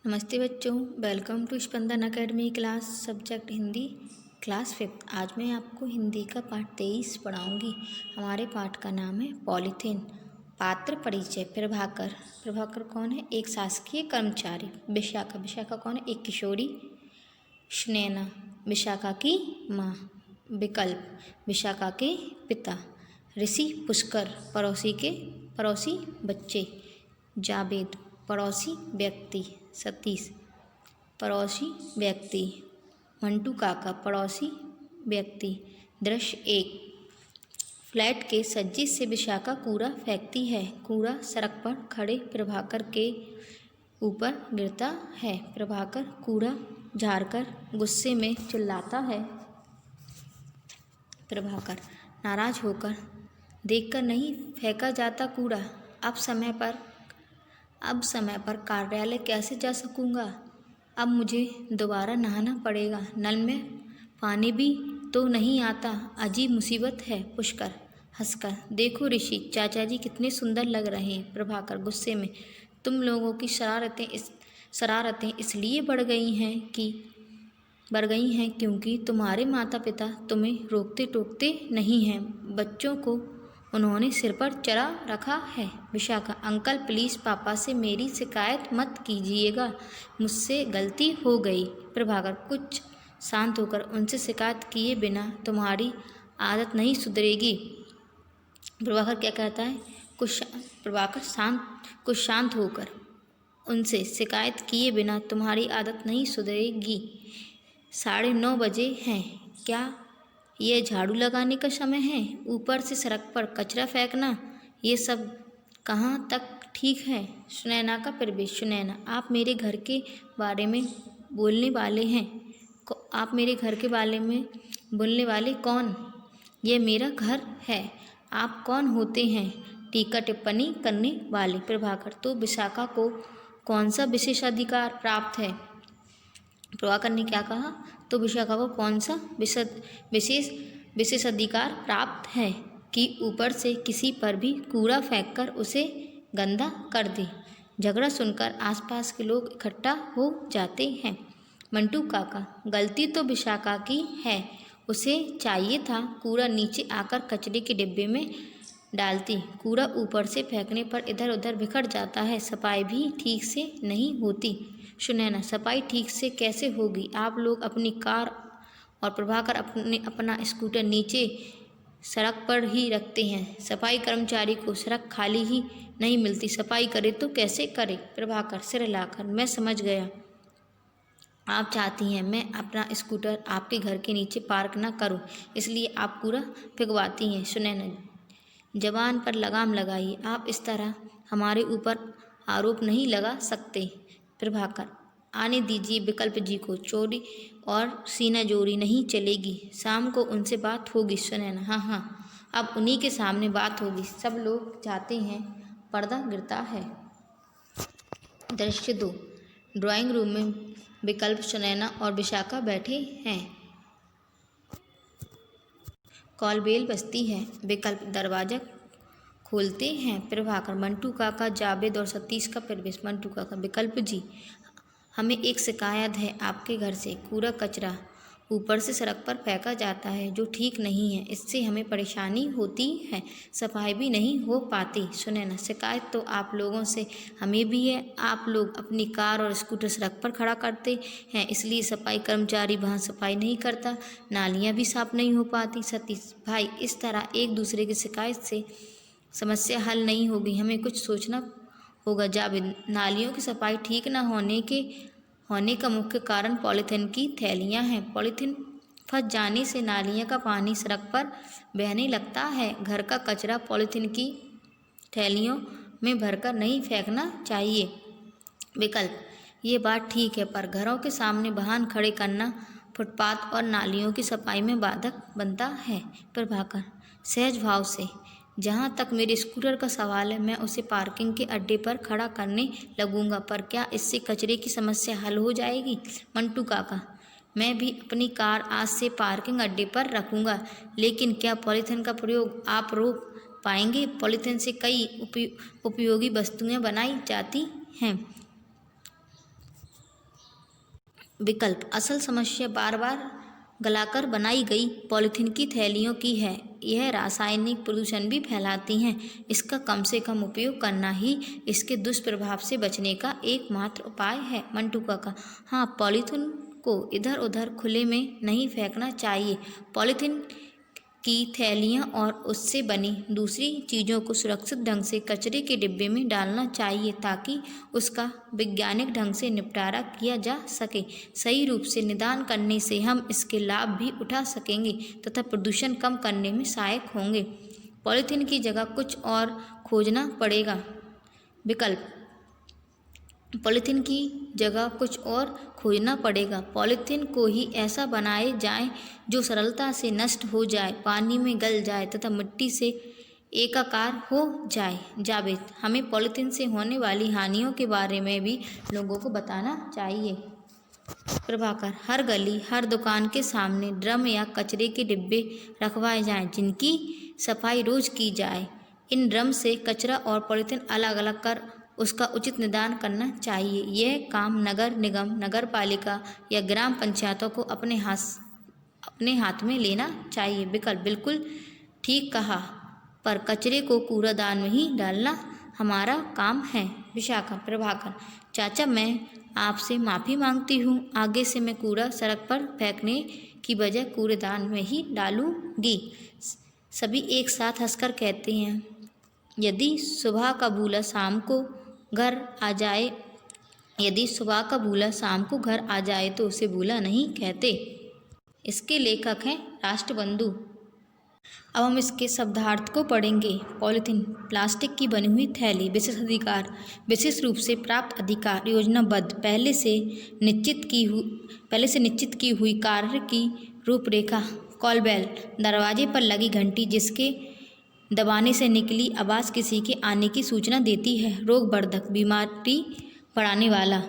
नमस्ते बच्चों, welcome to Spandan academy class subject Hindi class 5। आज मैं आपको हिंदी का पाठ 23 पढ़ाऊंगी। हमारे पाठ का नाम है पॉलीथीन। पात्र परिचय। प्रभाकर कौन है? एक शासकीय कर्मचारी। विशाखा कौन है? एक किशोरी। सुनैना विशाखा की माँ। विकल्प विशाखा के पिता। ऋषि पुष्कर पड़ोसी बच्चे। जावेद पड़ोसी व्यक्ति। सतीश पड़ोसी व्यक्ति। मंटू काका पड़ोसी व्यक्ति। दृश्य 1। फ्लैट के सज्जे से विशाखा कूड़ा फेंकती है। कूड़ा सड़क पर खड़े प्रभाकर के ऊपर गिरता है। प्रभाकर कूड़ा झाड़कर गुस्से में चिल्लाता है। प्रभाकर नाराज होकर, देखकर नहीं फेंका जाता कूड़ा। अब समय पर कार्यालय कैसे जा सकूंगा? अब मुझे दोबारा नहाना पड़ेगा। नल में पानी भी तो नहीं आता। अजीब मुसीबत है। पुष्कर हंसकर, देखो ऋषि, चाचा जी कितने सुंदर लग रहे हैं। प्रभाकर गुस्से में, तुम लोगों की शरारतें इसलिए बढ़ गई हैं क्योंकि तुम्हारे माता पिता तुम्हें रोकते टोकते नहीं हैं। बच्चों को उन्होंने सिर पर चढ़ा रखा है। विशाखा, अंकल प्लीज़ पापा से मेरी शिकायत मत कीजिएगा, मुझसे गलती हो गई। प्रभाकर कुछ शांत होकर, उनसे शिकायत किए बिना तुम्हारी आदत नहीं सुधरेगी। प्रभाकर क्या कहता है? कुछ शांत होकर, उनसे शिकायत किए बिना तुम्हारी आदत नहीं सुधरेगी। 9:30 बजे हैं। क्या ये झाड़ू लगाने का समय है? ऊपर से सड़क पर कचरा फेंकना, ये सब कहाँ तक ठीक है? सुनैना का प्रवेश। सुनैना, आप मेरे घर के बारे में बोलने वाले कौन? ये मेरा घर है। आप कौन होते हैं टीका टिप्पणी करने वाले? प्रभाकर, तो विशाखा को कौन सा विशेषाधिकार प्राप्त है? प्रभाकर ने क्या कहा? तो विशाखा को कौन सा विशेषाधिकार प्राप्त है कि ऊपर से किसी पर भी कूड़ा फेंककर उसे गंदा कर दे। झगड़ा सुनकर आसपास के लोग इकट्ठा हो जाते हैं। मंटू काका, गलती तो विशाखा की है। उसे चाहिए था कूड़ा नीचे आकर कचरे के डिब्बे में डालती। कूड़ा ऊपर से फेंकने पर इधर उधर बिखर जाता है। सफाई भी ठीक से नहीं होती। सुनैना, सफाई ठीक से कैसे होगी? आप लोग अपनी कार और प्रभाकर अपना स्कूटर नीचे सड़क पर ही रखते हैं। सफाई कर्मचारी को सड़क खाली ही नहीं मिलती, सफाई करे तो कैसे करे? प्रभाकर सिर हिलाकर, मैं समझ गया, आप चाहती हैं मैं अपना स्कूटर आपके घर के नीचे पार्क ना करूं, इसलिए आप कूड़ा फेंकवाती हैं। सुनैना, जबान पर लगाम लगाइए, आप इस तरह हमारे ऊपर आरोप नहीं लगा सकते। प्रभाकर, आने दीजिए विकल्प जी को, चोरी और सीना जोड़ी नहीं चलेगी, शाम को उनसे बात होगी। सुनैना, हाँ, अब उन्हीं के सामने बात होगी। सब लोग जाते हैं, पर्दा गिरता है। दृश्य 2। ड्राइंग रूम में विकल्प, सुनैना और विशाखा बैठे हैं। कॉल बेल बजती है। विकल्प दरवाज़ा खोलते हैं। प्रभाकर, मंटू काका, जावेद और सतीश का प्रवेश। मंटू काका, विकल्प जी, हमें एक शिकायत है। आपके घर से कूड़ा कचरा ऊपर से सड़क पर फेंका जाता है, जो ठीक नहीं है। इससे हमें परेशानी होती है, सफाई भी नहीं हो पाती। सुनैना, शिकायत तो आप लोगों से हमें भी है। आप लोग अपनी कार और स्कूटर सड़क पर खड़ा करते हैं, इसलिए सफाई कर्मचारी वहाँ सफाई नहीं करता, नालियाँ भी साफ नहीं हो पाती। सतीश भाई, इस तरह एक दूसरे की शिकायत से समस्या हल नहीं होगी, हमें कुछ सोचना होगा। जावेद, नालियों की सफाई ठीक न होने का मुख्य कारण पॉलीथीन की थैलियाँ हैं। पॉलीथीन फंस जाने से नालियों का पानी सड़क पर बहने लगता है। घर का कचरा पॉलीथीन की थैलियों में भरकर नहीं फेंकना चाहिए। विकल्प, ये बात ठीक है, पर घरों के सामने वाहन खड़े करना फुटपाथ और नालियों की सफाई में बाधक बनता है। प्रभाकर सहज भाव से, जहाँ तक मेरे स्कूटर का सवाल है, मैं उसे पार्किंग के अड्डे पर खड़ा करने लगूंगा, पर क्या इससे कचरे की समस्या हल हो जाएगी? मंटू काका, मैं भी अपनी कार आज से पार्किंग अड्डे पर रखूंगा, लेकिन क्या पॉलीथीन का प्रयोग आप रोक पाएंगे? पॉलीथीन से कई उपयोगी वस्तुएं बनाई जाती हैं। विकल्प असल समस्या बार बार गलाकर बनाई गई पॉलीथीन की थैलियों की है। यह रासायनिक प्रदूषण भी फैलाती हैं। इसका कम से कम उपयोग करना ही इसके दुष्प्रभाव से बचने का एकमात्र उपाय है। मंटू काका हाँ, पॉलीथीन को इधर उधर खुले में नहीं फेंकना चाहिए। पॉलीथीन की थैलियाँ और उससे बनी दूसरी चीज़ों को सुरक्षित ढंग से कचरे के डिब्बे में डालना चाहिए ताकि उसका वैज्ञानिक ढंग से निपटारा किया जा सके। सही रूप से निदान करने से हम इसके लाभ भी उठा सकेंगे तथा प्रदूषण कम करने में सहायक होंगे। पॉलीथीन की जगह कुछ और खोजना पड़ेगा। विकल्प पॉलीथीन की जगह कुछ और खोजना पड़ेगा। पॉलीथीन को ही ऐसा बनाए जाए जो सरलता से नष्ट हो जाए, पानी में गल जाए तथा मिट्टी से एकाकार हो जाए। जावेद हमें पॉलीथीन से होने वाली हानियों के बारे में भी लोगों को बताना चाहिए। प्रभाकर हर गली हर दुकान के सामने ड्रम या कचरे के डिब्बे रखवाए जाएं जिनकी सफाई रोज की जाए। इन ड्रम से कचरा और पॉलीथीन अलग अलग कर उसका उचित निदान करना चाहिए। यह काम नगर निगम, नगर पालिका या ग्राम पंचायतों को अपने हाथ में लेना चाहिए। विकल्प बिल्कुल ठीक कहा, पर कचरे को कूड़ादान में ही डालना हमारा काम है। विशाखा प्रभाकर चाचा मैं आपसे माफ़ी मांगती हूँ। आगे से मैं कूड़ा सड़क पर फेंकने की बजाय कूड़ेदान में ही डालूंगी। सभी एक साथ हंसकर कहते हैं, यदि सुबह का बूला शाम को घर आ जाए तो उसे बूला नहीं कहते। इसके लेखक हैं राष्ट्रबंधु। अब हम इसके शब्दार्थ को पढ़ेंगे। पॉलीथीन प्लास्टिक की बनी हुई थैली। विशेष अधिकार विशेष रूप से प्राप्त अधिकार योजनाबद्ध पहले से निश्चित की हुई कार्य की रूपरेखा। कॉल बेल दरवाजे पर लगी घंटी जिसके दबाने से निकली आवाज़ किसी के आने की सूचना देती है। रोगवर्धक बीमारी बढ़ाने वाला